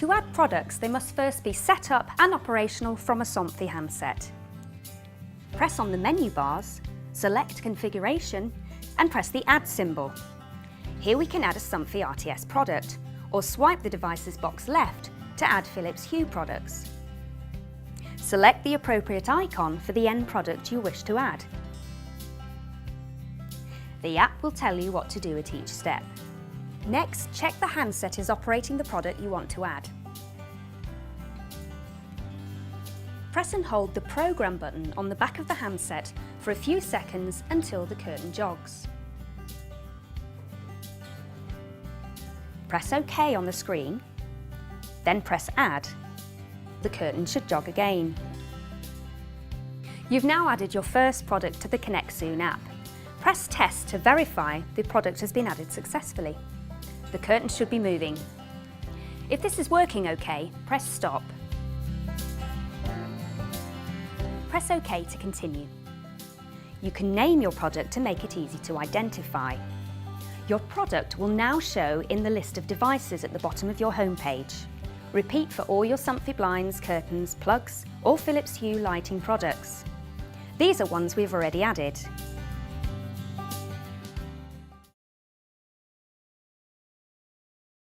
To add products, they must first be set up and operational from a Somfy handset. Press on the menu bars, select Configuration and press the Add symbol. Here we can add a Somfy RTS product, or swipe the device's box left to add Philips Hue products. Select the appropriate icon for the end product you wish to add. The app will tell you what to do at each step. Next, check the handset is operating the product you want to add. Press and hold the Program button on the back of the handset for a few seconds until the curtain jogs. Press OK on the screen, then press Add. The curtain should jog again. You've now added your first product to the Connexoon app. Press Test to verify the product has been added successfully. The curtain should be moving. If this is working OK, press Stop. Press OK to continue. You can name your product to make it easy to identify. Your product will now show in the list of devices at the bottom of your homepage. Repeat for all your Somfy blinds, curtains, plugs or Philips Hue lighting products. These are ones we've already added.